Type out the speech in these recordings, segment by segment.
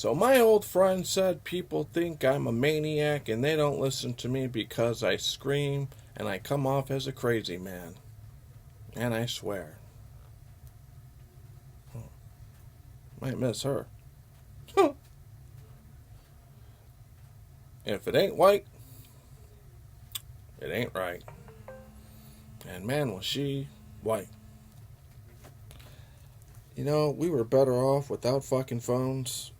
So my old friend said people think I'm a maniac and they don't listen to me because I scream and I come off as a crazy man. And I swear. Might miss her. If it ain't white, it ain't right. And man, was she white. You know, we were better off without fucking phones.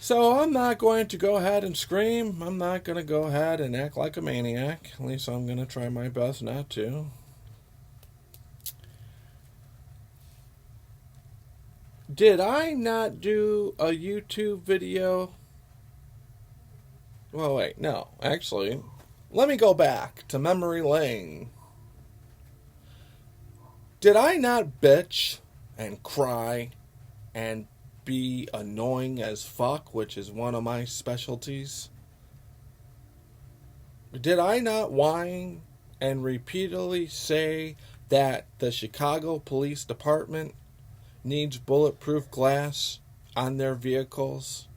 So I'm not going to go ahead and scream. I'm not going to go ahead and act like a maniac. At least I'm going to try my best not to. Did I not do a YouTube video? Well, wait, no. Actually, let me go back to memory lane. Did I not bitch and cry and be annoying as fuck, which is one of my specialties? Did I not whine and repeatedly say that the Chicago Police Department needs bulletproof glass on their vehicles?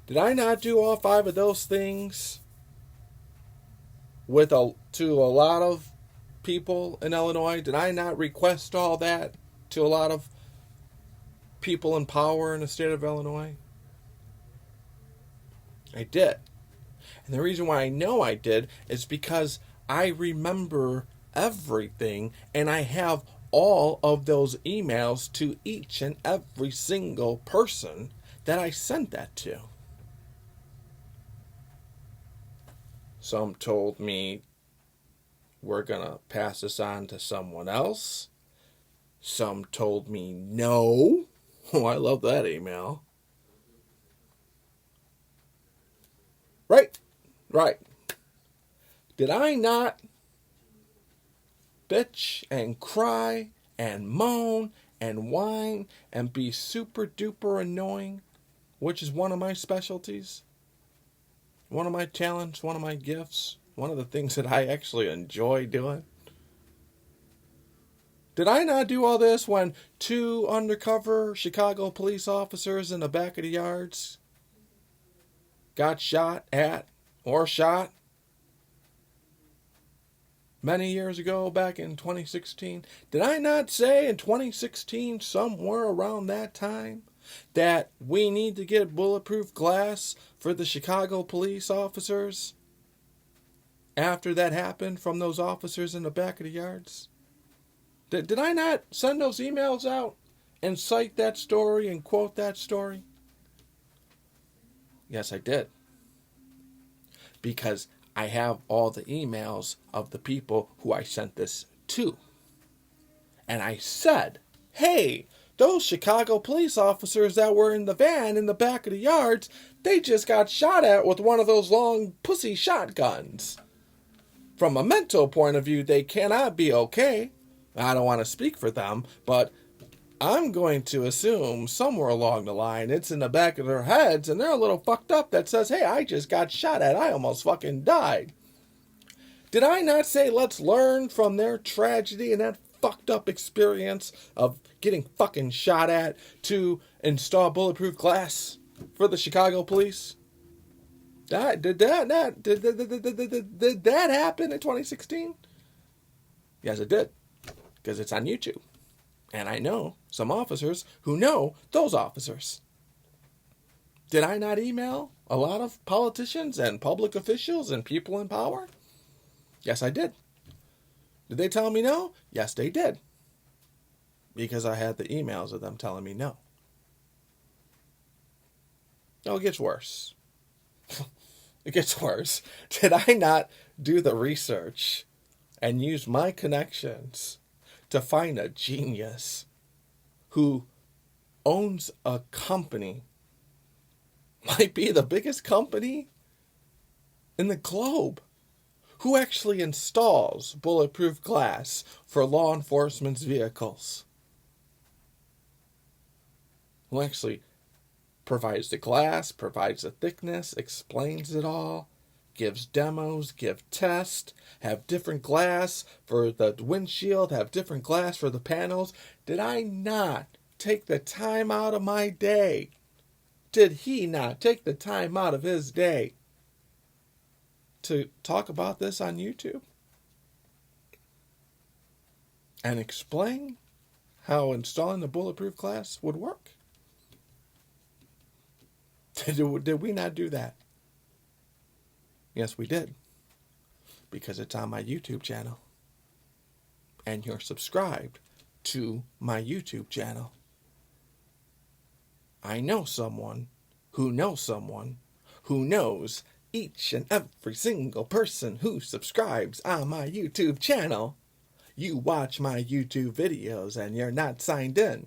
Did I not do all 5 of those things to a lot of people in Illinois? Did I not request all that to a lot of people in power in the state of Illinois? I did. And the reason why I know I did is because I remember everything, and I have all of those emails to each and every single person that I sent that to. Some told me we're going to pass this on to someone else. Some told me no. Oh, I love that email. Right. Did I not bitch and cry and moan and whine and be super duper annoying, which is one of my specialties? One of my talents, one of my gifts, one of the things that I actually enjoy doing. Did I not do all this when 2 undercover Chicago police officers in the back of the yards got shot at or shot many years ago, back in 2016? Did I not say in 2016, somewhere around that time, that we need to get bulletproof glass for the Chicago police officers after that happened from those officers in the back of the yards? Did I not send those emails out and cite that story and quote that story? Yes, I did. Because I have all the emails of the people who I sent this to. And I said, hey, those Chicago police officers that were in the van in the back of the yards, they just got shot at with one of those long pussy shotguns. From a mental point of view, they cannot be okay. I don't want to speak for them, but I'm going to assume somewhere along the line it's in the back of their heads and they're a little fucked up that says, hey, I just got shot at. I almost fucking died. Did I not say let's learn from their tragedy and that fucked up experience of getting fucking shot at to install bulletproof glass for the Chicago police? Did that happen in 2016? Yes, it did. Because it's on YouTube. And I know some officers who know those officers. Did I not email a lot of politicians and public officials and people in power? Yes, I did. Did they tell me no? Yes, they did. Because I had the emails of them telling me no. No, it gets worse. It gets worse. Did I not do the research and use my connections to find a genius who owns a company, might be the biggest company in the globe, who actually installs bulletproof glass for law enforcement's vehicles, who actually provides the glass, provides the thickness, explains it all, gives demos, give tests, have different glass for the windshield, have different glass for the panels. Did I not take the time out of my day? Did he not take the time out of his day to talk about this on YouTube? And explain how installing the bulletproof glass would work? Did we not do that? Yes, we did. Because it's on my YouTube channel. And you're subscribed to my YouTube channel. I know someone who knows someone who knows each and every single person who subscribes on my YouTube channel. You watch my YouTube videos and you're not signed in.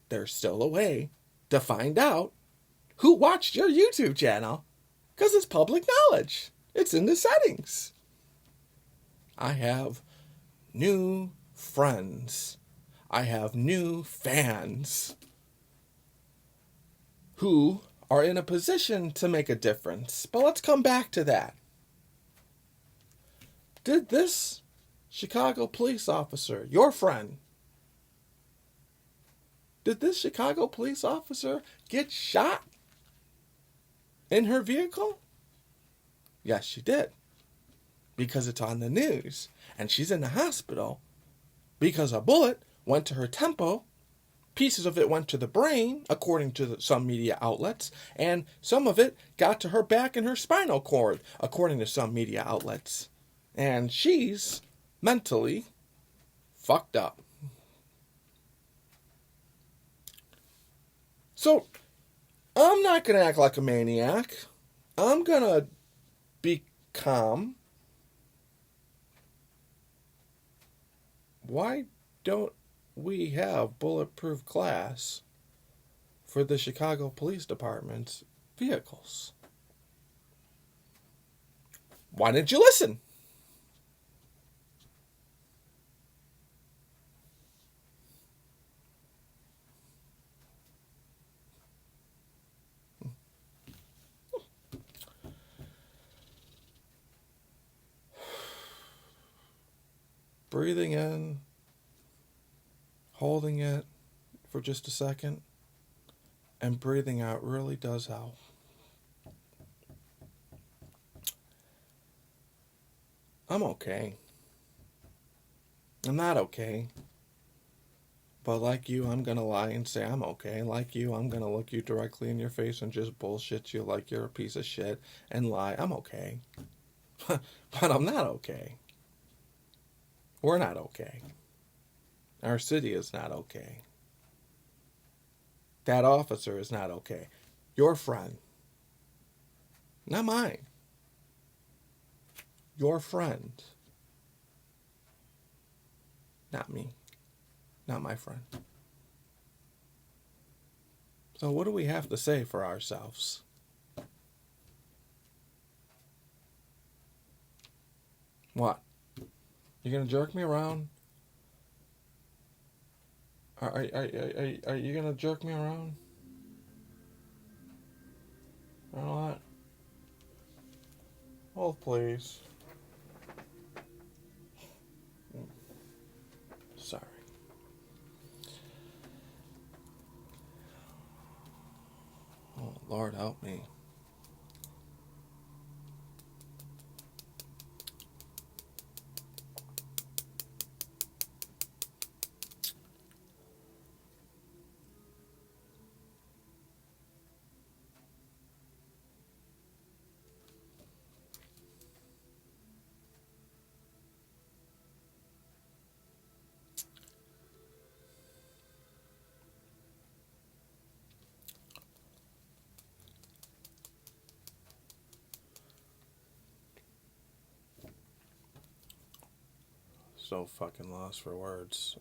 There's still a way to find out who watched your YouTube channel, because it's public knowledge. It's in the settings. I have new friends. I have new fans who are in a position to make a difference. But let's come back to that. Did this Chicago police officer, your friend, did this Chicago police officer get shot in her vehicle? Yes, she did. Because it's on the news. And she's in the hospital because a bullet went to her temple. Pieces of it went to the brain, according to some media outlets. And some of it got to her back and her spinal cord, according to some media outlets. And she's mentally fucked up. So, I'm not going to act like a maniac. I'm going to be calm. Why don't we have bulletproof glass for the Chicago Police Department's vehicles? Why didn't you listen? Breathing in, holding it for just a second, and breathing out really does help. I'm okay. I'm not okay. But like you, I'm going to lie and say I'm okay. Like you, I'm going to look you directly in your face and just bullshit you like you're a piece of shit and lie. I'm okay. But I'm not okay. We're not okay. Our city is not okay. That officer is not okay. Your friend. Not mine. Your friend. Not me. Not my friend. So what do we have to say for ourselves? What? You gonna jerk me around? Are you gonna jerk me around? Or not? Oh, please. Sorry. Oh, Lord help me. So fucking lost for words.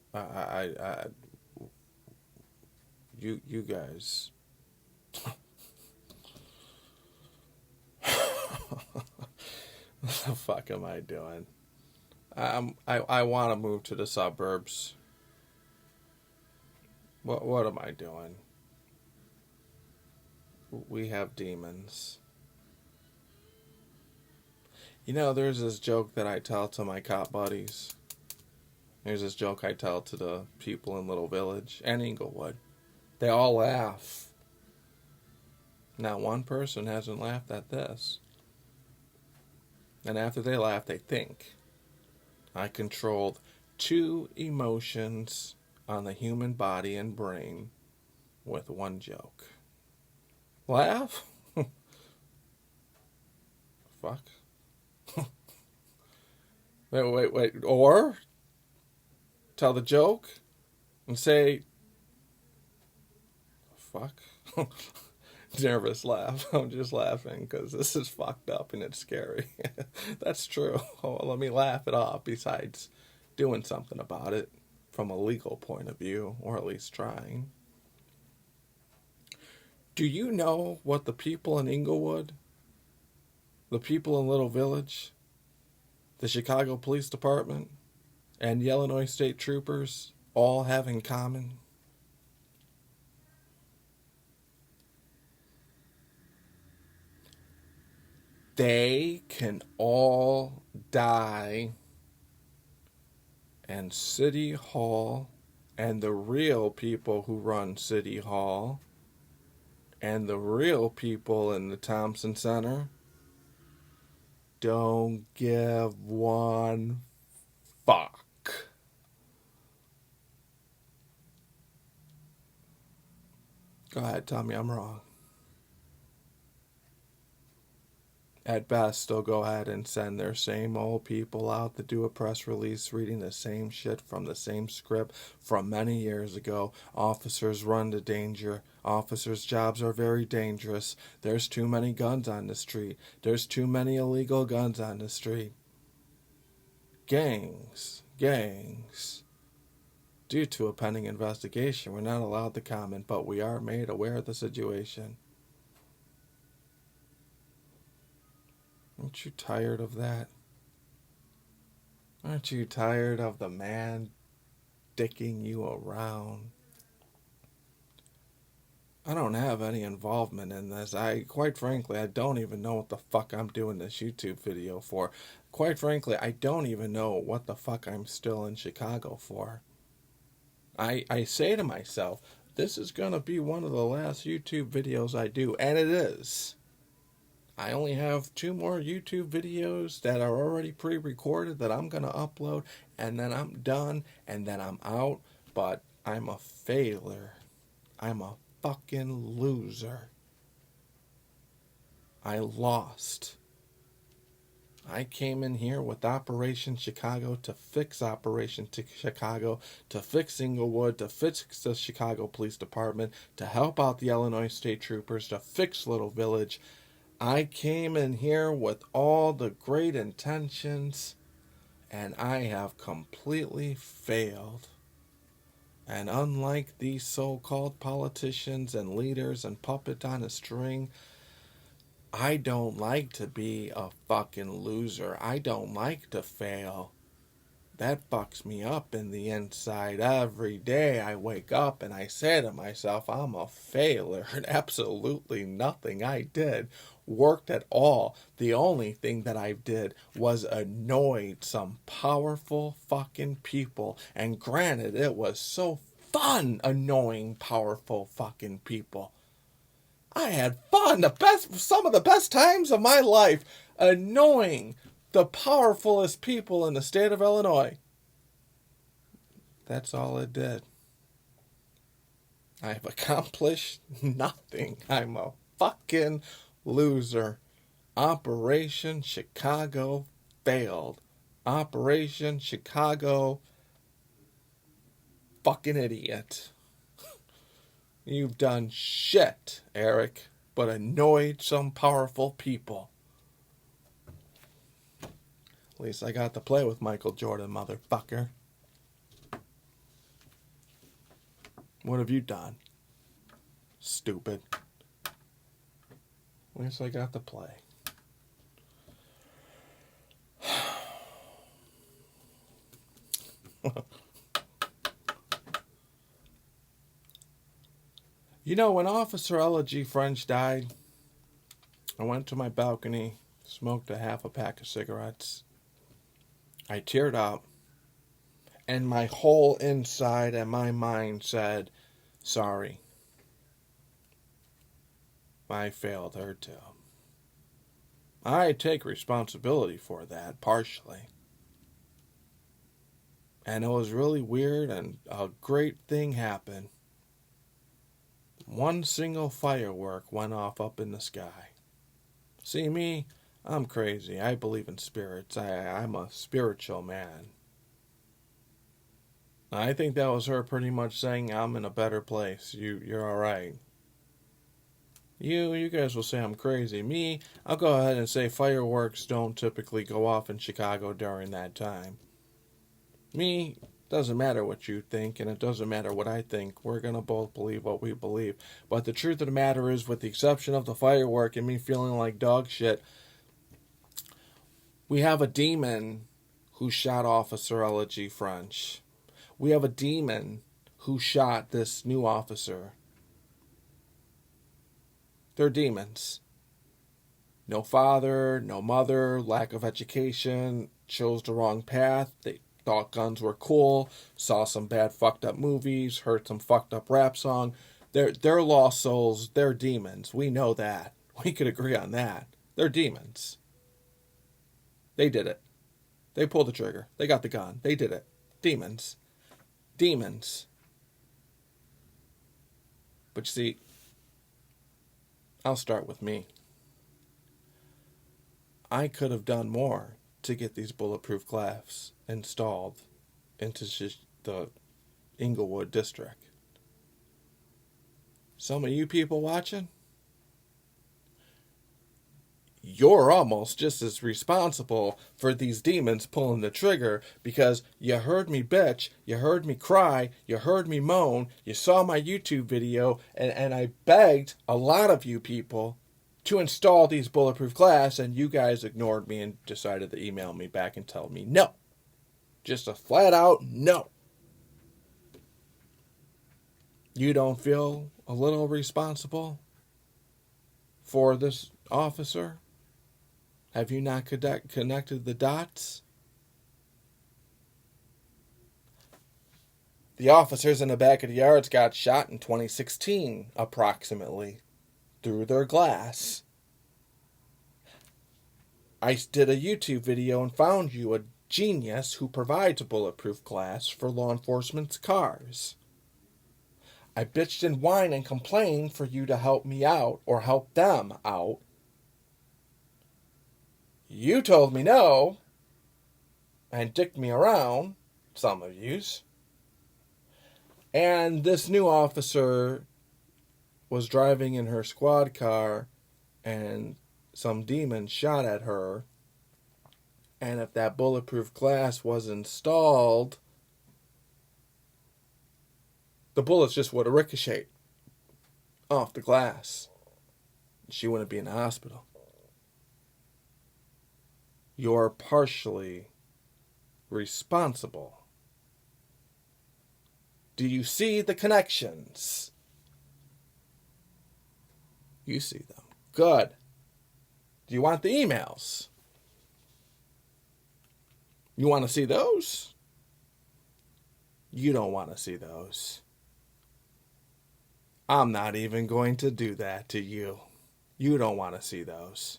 You guys. What the fuck am I doing? I want to move to the suburbs. What am I doing? We have demons. You know, there's this joke that I tell to my cop buddies. Here's this joke I tell to the people in Little Village and Inglewood. They all laugh. Not one person hasn't laughed at this. And after they laugh, they think. I controlled 2 emotions on the human body and brain with 1 joke. Laugh? Fuck. Wait. Or tell the joke and say, fuck. Nervous laugh. I'm just laughing because this is fucked up and it's scary. That's true. Oh, let me laugh it off besides doing something about it from a legal point of view, or at least trying. Do you know what the people in Inglewood, the people in Little Village, the Chicago Police Department, and the Illinois State Troopers all have in common? They can all die, and City Hall and the real people who run City Hall and the real people in the Thompson Center don't give 1 fuck. Go ahead, tell me I'm wrong. At best, they'll go ahead and send their same old people out to do a press release reading the same shit from the same script from many years ago. Officers run to danger. Officers' jobs are very dangerous. There's too many guns on the street. There's too many illegal guns on the street. Gangs. Due to a pending investigation, we're not allowed to comment, but we are made aware of the situation. Aren't you tired of that? Aren't you tired of the man dicking you around? I don't have any involvement in this. Quite frankly, I don't even know what the fuck I'm doing this YouTube video for. Quite frankly, I don't even know what the fuck I'm still in Chicago for. I say to myself, this is going to be one of the last YouTube videos I do, and it is. I only have 2 more YouTube videos that are already pre-recorded that I'm going to upload, and then I'm done, and then I'm out, but I'm a failure. I'm a fucking loser. I lost. I came in here with Operation Chicago to fix Operation Chicago, to fix Inglewood, to fix the Chicago Police Department, to help out the Illinois State Troopers, to fix Little Village. I came in here with all the great intentions, and I have completely failed. And unlike these so-called politicians and leaders and puppets on a string, I don't like to be a fucking loser. I don't like to fail. That fucks me up in the inside. Every day I wake up and I say to myself, I'm a failure, and absolutely nothing I did worked at all. The only thing that I did was annoyed some powerful fucking people. And granted, it was so fun annoying powerful fucking people. I had fun, some of the best times of my life, annoying the powerfulest people in the state of Illinois. That's all it did. I've accomplished nothing. I'm a fucking loser. Operation Chicago failed. Operation Chicago fucking idiot. You've done shit, Eric, but annoyed some powerful people. At least I got to play with Michael Jordan, motherfucker. What have you done? Stupid. At least I got to play. You know, when Officer Ella G. French died, I went to my balcony, smoked a half a pack of cigarettes. I teared up, And my whole inside and my mind said, sorry. I failed her too. I take responsibility for that, partially. And it was really weird, and a great thing happened. One single firework went off up in the sky. See me? I'm crazy. I believe in spirits. I'm a spiritual man. I think that was her pretty much saying, I'm in a better place. You're alright. You guys will say I'm crazy. Me, I'll go ahead and say fireworks don't typically go off in Chicago during that time. Me, doesn't matter what you think, and it doesn't matter what I think. We're going to both believe what we believe. But the truth of the matter is, with the exception of the firework and me feeling like dog shit, we have a demon who shot Officer Elegy French. We have a demon who shot this new officer. They're demons. No father, no mother, lack of education, chose the wrong path. They thought guns were cool, saw some bad fucked up movies, heard some fucked up rap song. They're lost souls, they're demons. We know that. We could agree on that. They're demons. They did it. They pulled the trigger. They got the gun. They did it. Demons. Demons. But you see, I'll start with me. I could have done more to get these bulletproof glass installed into the Inglewood district. Some of you people watching, you're almost just as responsible for these demons pulling the trigger, because you heard me bitch, you heard me cry, you heard me moan, you saw my YouTube video, and I begged a lot of you people to install these bulletproof glass, and you guys ignored me and decided to email me back and tell me no. Just a flat out no. You don't feel a little responsible for this officer? Have you not connected the dots? The officers in the back of the yards got shot in 2016, approximately, through their glass. I did a YouTube video and found you a genius who provides bulletproof glass for law enforcement's cars. I bitched and whined and complained for you to help me out or help them out. You told me no and dicked me around, some of yous. And this new officer was driving in her squad car and some demon shot at her. And if that bulletproof glass was installed, the bullets just would have ricocheted off the glass. She wouldn't be in the hospital. You're partially responsible. Do you see the connections? You see them. Good. Do you want the emails? You want to see those? You don't want to see those. I'm not even going to do that to you. You don't want to see those.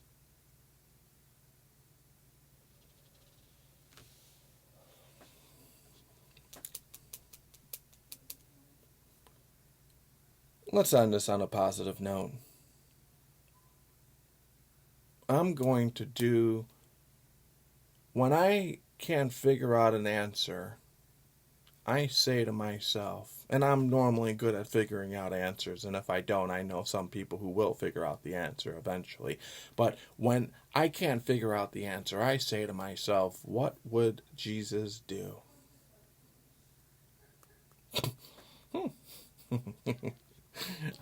Let's end this on a positive note. I'm going to do, when I can't figure out an answer, I say to myself, and I'm normally good at figuring out answers, and if I don't, I know some people who will figure out the answer eventually. But when I can't figure out the answer, I say to myself, what would Jesus do?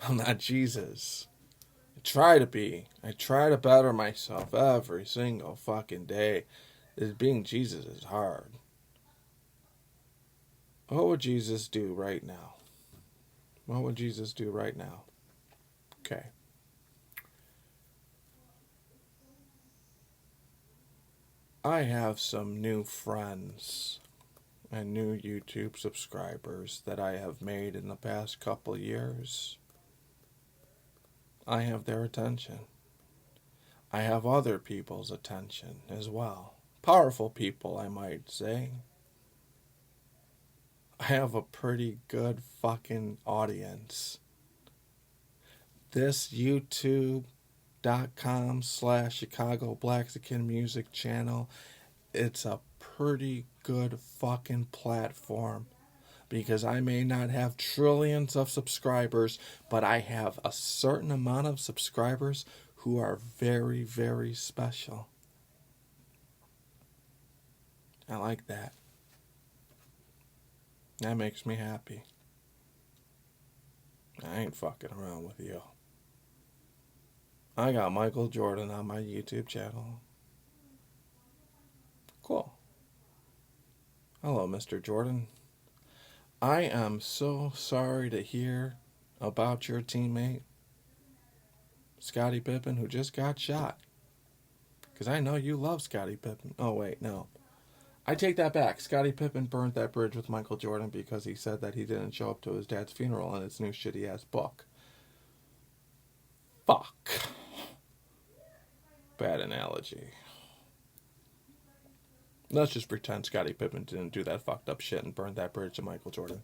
I'm not Jesus. I try to be. I try to better myself every single fucking day. Being Jesus is hard. What would Jesus do right now? What would Jesus do right now? Okay. I have some new friends and new YouTube subscribers that I have made in the past couple years, I have their attention. I have other people's attention as well. Powerful people, I might say. I have a pretty good fucking audience. This YouTube.com/Chicago Blaxican music channel, it's a pretty good fucking platform. Because I may not have trillions of subscribers, but I have a certain amount of subscribers who are very, very special. I like that. That makes me happy. I ain't fucking around with you. I got Michael Jordan on my YouTube channel. Cool. Hello, Mr. Jordan. I am so sorry to hear about your teammate, Scottie Pippen, who just got shot. Because I know you love Scottie Pippen. Oh, wait, no. I take that back. Scottie Pippen burned that bridge with Michael Jordan because he said that he didn't show up to his dad's funeral in his new shitty-ass book. Fuck. Bad analogy. Let's just pretend Scottie Pippen didn't do that fucked up shit and burn that bridge to Michael Jordan.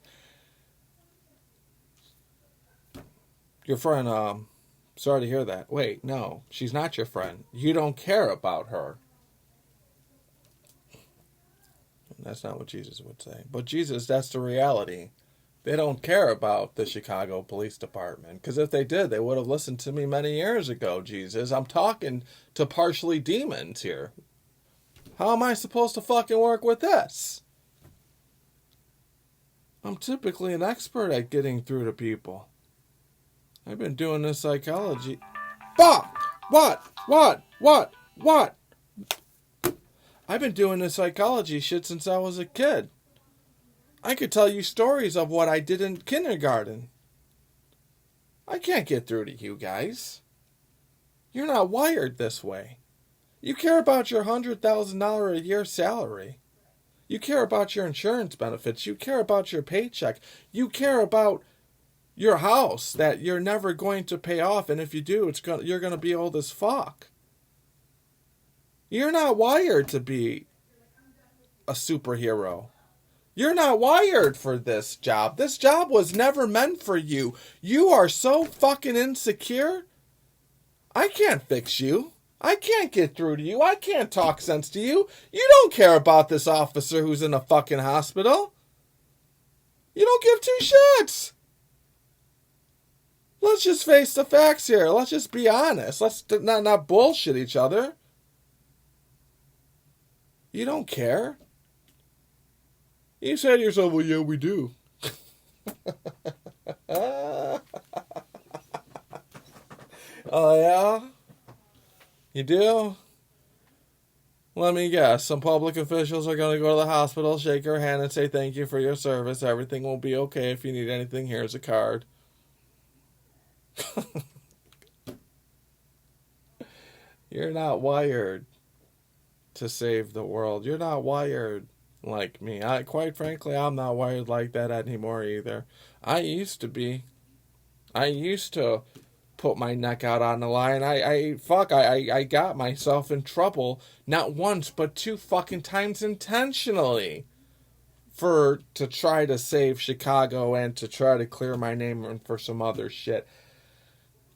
Your friend, sorry to hear that. Wait, no, she's not your friend. You don't care about her. That's not what Jesus would say. But Jesus, that's the reality. They don't care about the Chicago Police Department. Because if they did, they would have listened to me many years ago, Jesus. I'm talking to partially demons here. How am I supposed to fucking work with this? I'm typically an expert at getting through to people. I've been doing this psychology. Fuck! What? I've been doing this psychology shit since I was a kid. I could tell you stories of what I did in kindergarten. I can't get through to you guys. You're not wired this way. You care about your $100,000 a year salary. You care about your insurance benefits. You care about your paycheck. You care about your house that you're never going to pay off, and if you do, you're going to be old as fuck. You're not wired to be a superhero. You're not wired for this job. This job was never meant for you. You are so fucking insecure. I can't fix you. I can't get through to you. I can't talk sense to you. You don't care about this officer who's in a fucking hospital. You don't give two shits. Let's just face the facts here. Let's just be honest. Let's not bullshit each other. You don't care. You say to yourself, well, yeah, we do. Oh, yeah? You do? Let me guess. Some public officials are going to go to the hospital, shake your hand, and say thank you for your service. Everything will be okay. If you need anything, here's a card. You're not wired to save the world. You're not wired like me. Quite frankly, I'm not wired like that anymore either. I used to be. I used to put my neck out on the line. I got myself in trouble not once but 2 fucking times intentionally to try to save Chicago and to try to clear my name and for some other shit.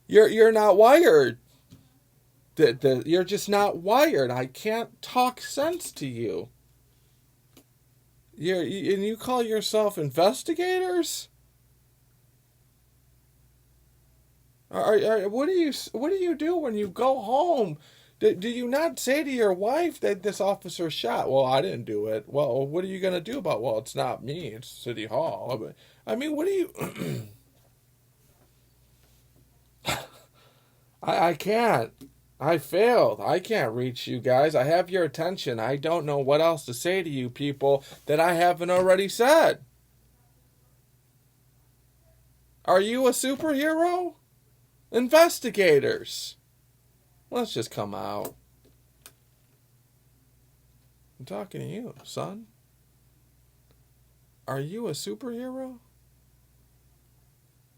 You're not wired. You're just not wired. I can't talk sense to you. And you call yourself investigators? What do you do when you go home? Do you not say to your wife that this officer shot? Well, I didn't do it. Well, what are you going to do about it? Well, it's not me. It's City Hall. I mean, what do you... I can't. I failed. I can't reach you guys. I have your attention. I don't know what else to say to you people that I haven't already said. Are you a superhero? Investigators. Let's just come out. I'm talking to you, son. Are you a superhero?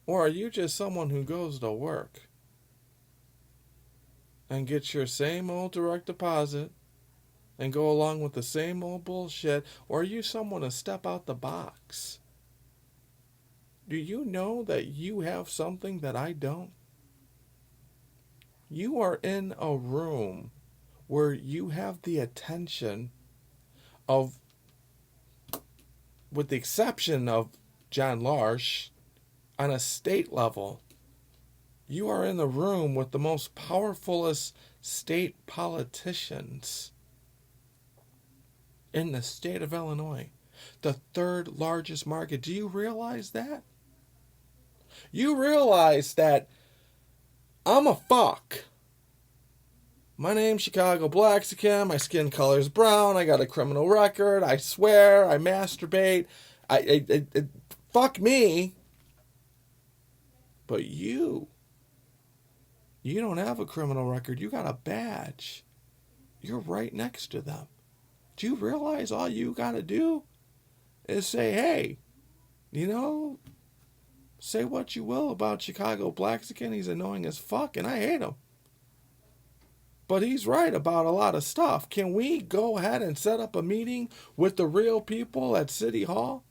Or are you just someone who goes to work and gets your same old direct deposit and go along with the same old bullshit? Or are you someone to step out the box? Do you know that you have something that I don't? You are in a room where you have the attention of, with the exception of John Larsch, on a state level, you are in the room with the most powerfulest state politicians in the state of Illinois, the third largest market. Do you realize that? You realize that I'm a fuck. My name's Chicago Blaxican. My skin color's brown. I got a criminal record. I swear. I masturbate. Fuck me. But you don't have a criminal record. You got a badge. You're right next to them. Do you realize all you got to do is say, hey, say what you will about Chicago Blaxican. He's annoying as fuck, and I hate him. But he's right about a lot of stuff. Can we go ahead and set up a meeting with the real people at City Hall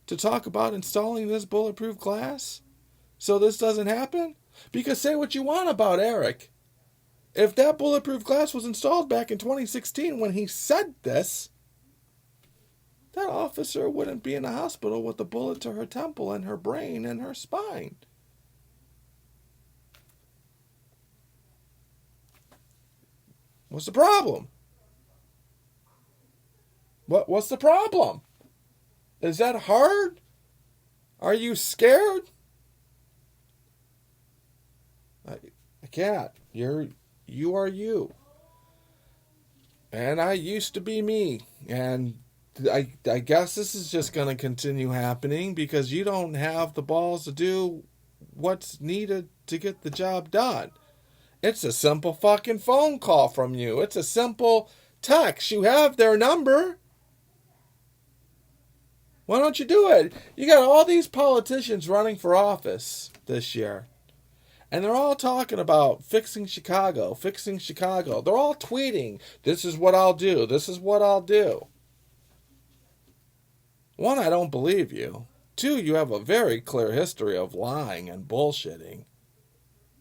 to talk about installing this bulletproof glass so this doesn't happen? Because say what you want about Eric. If that bulletproof glass was installed back in 2016 when he said this, that officer wouldn't be in the hospital with a bullet to her temple and her brain and her spine. What's the problem? What's the problem? Is that hard? Are you scared? I can't. You are you. And I used to be me. And I guess this is just going to continue happening because you don't have the balls to do what's needed to get the job done. It's a simple fucking phone call from you. It's a simple text. You have their number. Why don't you do it? You got all these politicians running for office this year. And they're all talking about fixing Chicago, fixing Chicago. They're all tweeting, this is what I'll do, this is what I'll do. One, I don't believe you. Two, you have a very clear history of lying and bullshitting.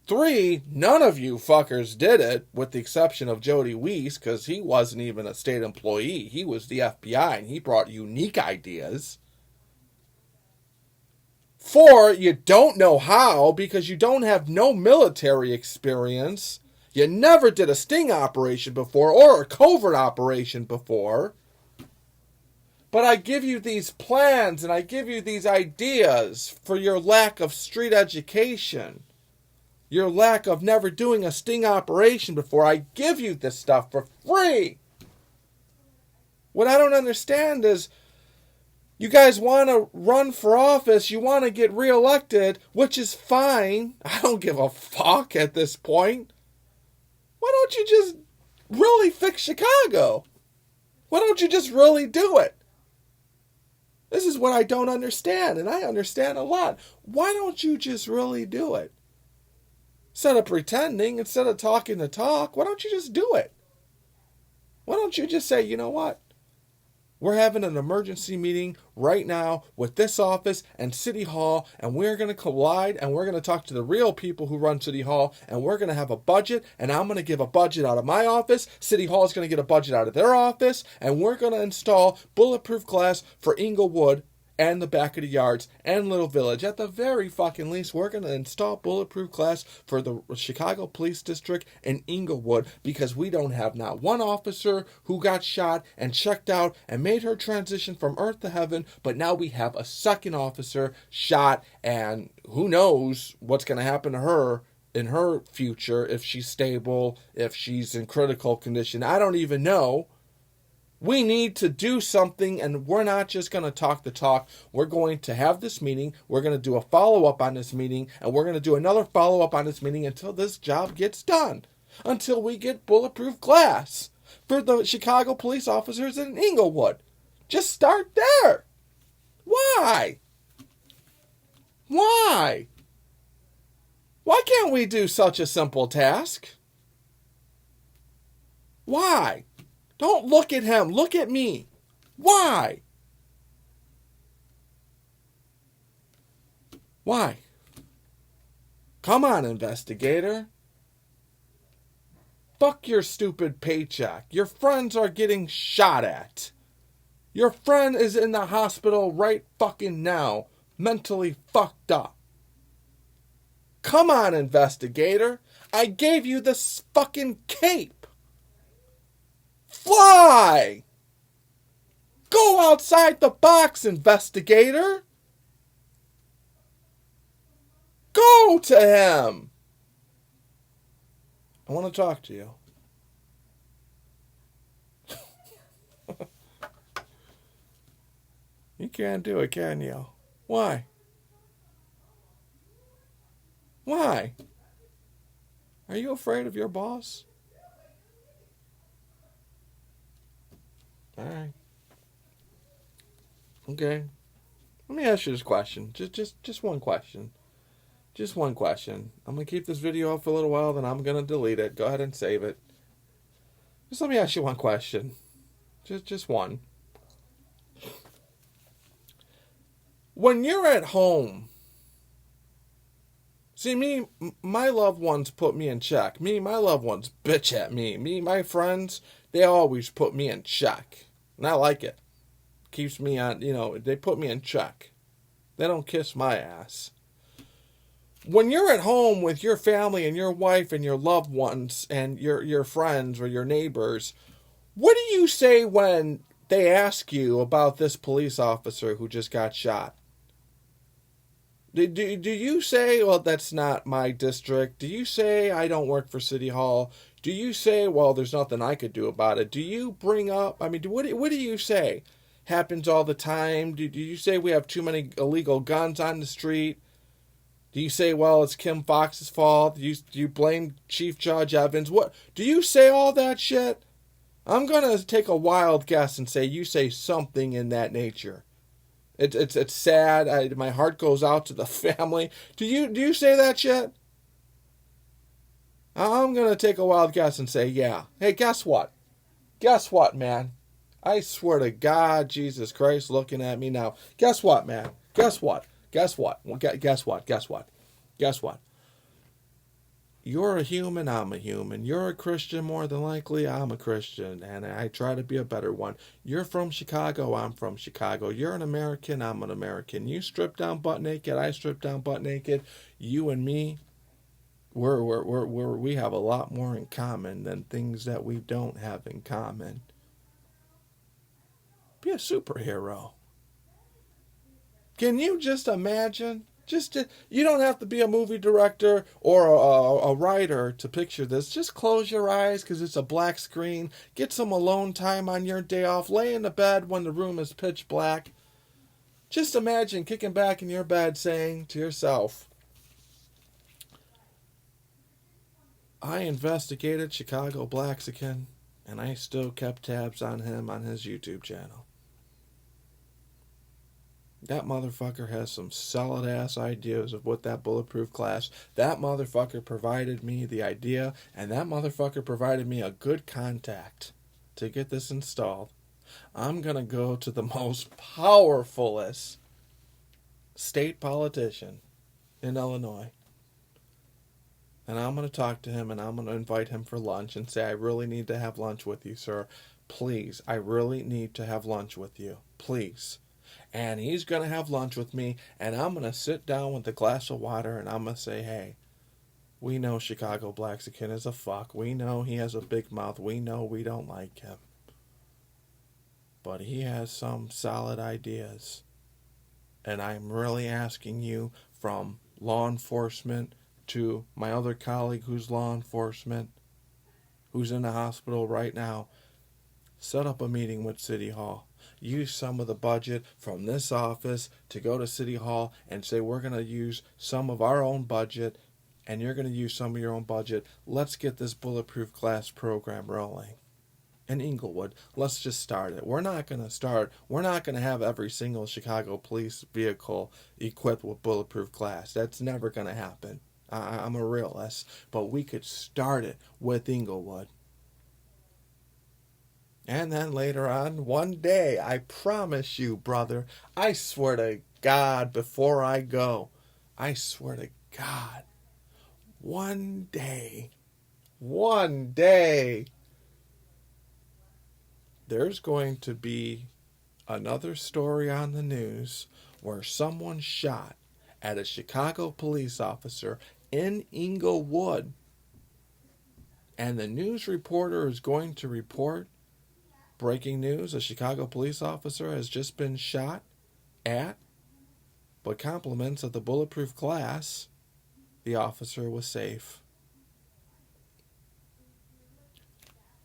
Three, none of you fuckers did it, with the exception of Jody Weiss, because he wasn't even a state employee. He was the FBI, and he brought unique ideas. Four, you don't know how because you don't have no military experience. You never did a sting operation before or a covert operation before. But I give you these plans and I give you these ideas for your lack of street education. Your lack of never doing a sting operation before. I give you this stuff for free. What I don't understand is you guys want to run for office. You want to get reelected, which is fine. I don't give a fuck at this point. Why don't you just really fix Chicago? Why don't you just really do it? This is what I don't understand, and I understand a lot. Why don't you just really do it? Instead of pretending, instead of talking the talk, why don't you just do it? Why don't you just say, you know what? We're having an emergency meeting right now with this office and City Hall, and we're going to collide, and we're going to talk to the real people who run City Hall, and we're going to have a budget, and I'm going to give a budget out of my office. City Hall is going to get a budget out of their office, and we're going to install bulletproof glass for Inglewood and the back of the yards and Little Village. At the very fucking least, we're going to install bulletproof glass for the Chicago Police District in Inglewood because we don't have not one officer who got shot and checked out and made her transition from earth to heaven, but now we have a second officer shot, and who knows what's going to happen to her in her future, if she's stable, if she's in critical condition. I don't even know. We need to do something, and we're not just going to talk the talk. We're going to have this meeting. We're going to do a follow-up on this meeting, and we're going to do another follow-up on this meeting until this job gets done, until we get bulletproof glass for the Chicago police officers in Inglewood. Just start there. Why? Why? Why can't we do such a simple task? Why? Don't look at him. Look at me. Why? Why? Come on, investigator. Fuck your stupid paycheck. Your friends are getting shot at. Your friend is in the hospital right fucking now, mentally fucked up. Come on, investigator. I gave you this fucking cape. Fly! Go outside the box, investigator. Go to him. I want to talk to you. You can't do it, can you? Why? Why? Are you afraid of your boss? All right. Okay. Let me ask you this question. Just one question. Just one question. I'm going to keep this video up for a little while, then I'm going to delete it. Go ahead and save it. Just let me ask you one question. Just one. When you're at home, see, me, my loved ones put me in check. My loved ones bitch at me. My friends, they always put me in check. And I like it. Keeps me on, they put me in check. They don't kiss my ass. When you're at home with your family and your wife and your loved ones and your friends or your neighbors, what do you say when they ask you about this police officer who just got shot? Do you say, well, that's not my district? Do you say, I don't work for City Hall? Do you say, well, there's nothing I could do about it? Do you bring up, what do you say? Happens all the time? Do you say we have too many illegal guns on the street? Do you say, well, it's Kim Foxx's fault? Do you blame Chief Judge Evans? What? Do you say all that shit? I'm going to take a wild guess and say you say something in that nature. It's sad. My heart goes out to the family. Do you say that shit? I'm going to take a wild guess and say, yeah. Hey, guess what? Guess what, man? I swear to God, Jesus Christ, looking at me now. Guess what, man? Guess what? Guess what? Guess what? Guess what? Guess what? You're a human, I'm a human. You're a Christian, more than likely, I'm a Christian. And I try to be a better one. You're from Chicago, I'm from Chicago. You're an American, I'm an American. You strip down butt naked, I strip down butt naked. You and me, we have a lot more in common than things that we don't have in common. Be a superhero. Can you just imagine? You don't have to be a movie director or a writer to picture this. Just close your eyes because it's a black screen. Get some alone time on your day off. Lay in the bed when the room is pitch black. Just imagine kicking back in your bed saying to yourself, I investigated Chicago Blaxican and I still kept tabs on him on his YouTube channel. That motherfucker has some solid ass ideas of what that bulletproof glass. That motherfucker provided me the idea, and that motherfucker provided me a good contact to get this installed. I'm gonna go to the most powerfulest state politician in Illinois. And I'm gonna talk to him and I'm gonna invite him for lunch and say, I really need to have lunch with you, sir. Please, I really need to have lunch with you. Please. And he's going to have lunch with me, and I'm going to sit down with a glass of water, and I'm going to say, hey, we know Chicago Blaxican is a fuck. We know he has a big mouth. We know we don't like him. But he has some solid ideas. And I'm really asking you, from law enforcement to my other colleague who's law enforcement, who's in the hospital right now, set up a meeting with City Hall. Use some of the budget from this office to go to City Hall and say we're going to use some of our own budget and you're going to use some of your own budget. Let's get this bulletproof glass program rolling. in Inglewood. Let's just start it. We're not going to have every single Chicago police vehicle equipped with bulletproof glass. That's never going to happen. I'm a realist. But we could start it with Inglewood. And then later on, one day, I promise you, brother, I swear to God, before I go, I swear to God, one day, there's going to be another story on the news where someone shot at a Chicago police officer in Inglewood. And the news reporter is going to report, breaking news, a Chicago police officer has just been shot at, but compliments of the bulletproof glass, the officer was safe.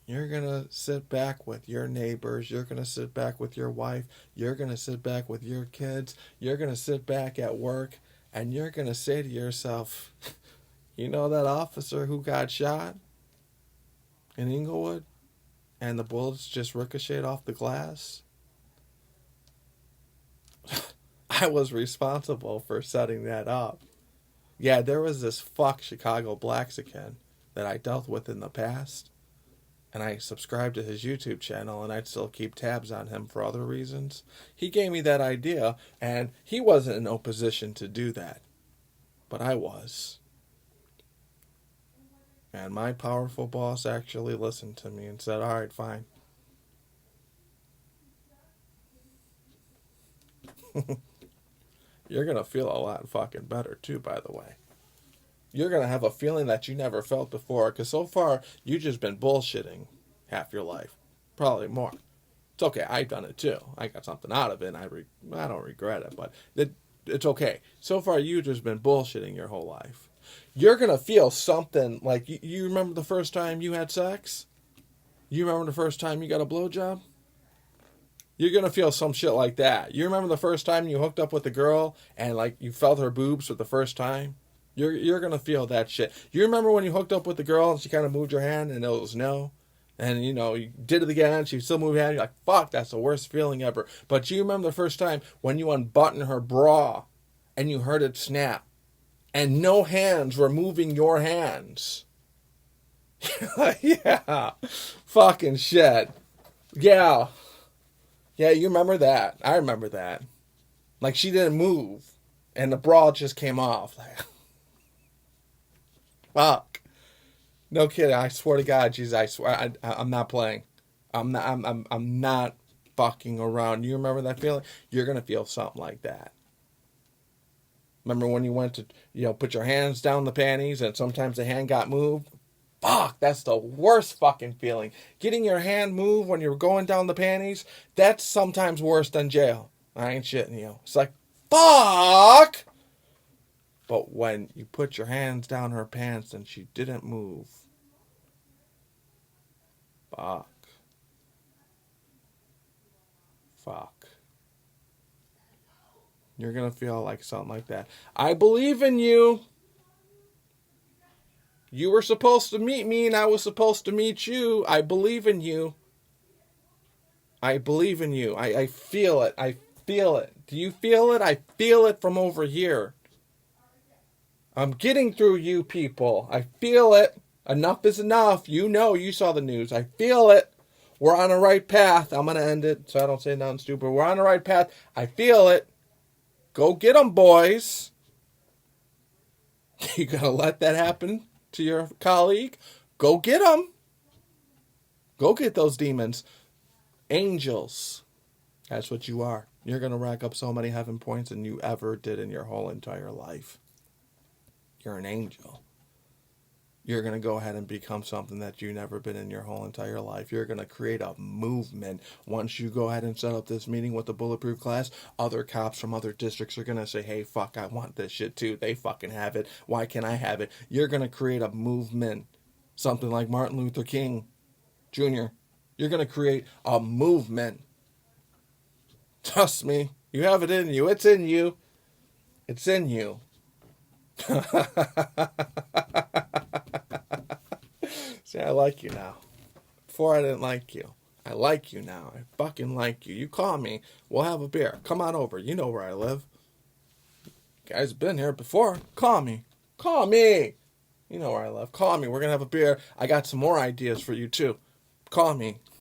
You're going to sit back with your neighbors. You're going to sit back with your wife. You're going to sit back with your kids. You're going to sit back at work, and you're going to say to yourself, you know that officer who got shot in Inglewood and the bullets just ricocheted off the glass? I was responsible for setting that up. Yeah, there was this Chicago Blaxican that I dealt with in the past, and I subscribed to his YouTube channel, and I'd still keep tabs on him for other reasons. He gave me that idea, and he wasn't in no position to do that, but I was. And my powerful boss actually listened to me and said, all right, fine. You're going to feel a lot fucking better too, by the way. You're going to have a feeling that you never felt before, because so far, you've just been bullshitting half your life. Probably more. It's okay, I've done it too. I got something out of it, and I don't regret it, but it's okay. So far, you've just been bullshitting your whole life. You're going to feel something like, you remember the first time you had sex? You remember the first time you got a blowjob? You're going to feel some shit like that. You remember the first time you hooked up with a girl and like you felt her boobs for the first time? You're going to feel that shit. You remember when you hooked up with the girl and she kind of moved her hand and it was no? And, you know, you did it again, she still moved her hand. You're like, fuck, that's the worst feeling ever. But you remember the first time when you unbuttoned her bra and you heard it snap and no hands were moving your hands? Yeah. Fucking shit. Yeah. Yeah, you remember that. I remember that. Like, she didn't move. And the bra just came off. Like, fuck. No kidding. I swear to God, Jesus, I swear. I'm not playing. I'm not fucking around. You remember that feeling? You're going to feel something like that. Remember when you went to, put your hands down the panties and sometimes the hand got moved? Fuck, that's the worst fucking feeling. Getting your hand moved when you're going down the panties, that's sometimes worse than jail. I ain't shitting you. It's like, fuck! But when you put your hands down her pants and she didn't move, fuck. You're gonna feel like something like that. I believe in you. You were supposed to meet me and I was supposed to meet you. I believe in you. I believe in you. I feel it. I feel it. Do you feel it? I feel it from over here. I'm getting through you people. I feel it. Enough is enough. You know, you saw the news. I feel it. We're on the right path. I'm going to end it so I don't say nothing stupid. We're on the right path. I feel it. Go get them, boys. You going to let that happen to your colleague? Go get them. Go get those demons. Angels. That's what you are. You're going to rack up so many heaven points than you ever did in your whole entire life. You're an angel. You're going to go ahead and become something that you've never been in your whole entire life. You're going to create a movement. Once you go ahead and set up this meeting with the bulletproof class, other cops from other districts are going to say, hey, fuck, I want this shit too. They fucking have it. Why can't I have it? You're going to create a movement. Something like Martin Luther King Jr. You're going to create a movement. Trust me. You have it in you. It's in you. It's in you. See, I like you now. before I didn't like you. I like you now. I fucking like you. You call me. We'll have a beer. Come on over. You know where I live. You guys have been here before. Call me. Call me. You know where I live. Call me. We're going to have a beer. I got some more ideas for you, too. Call me.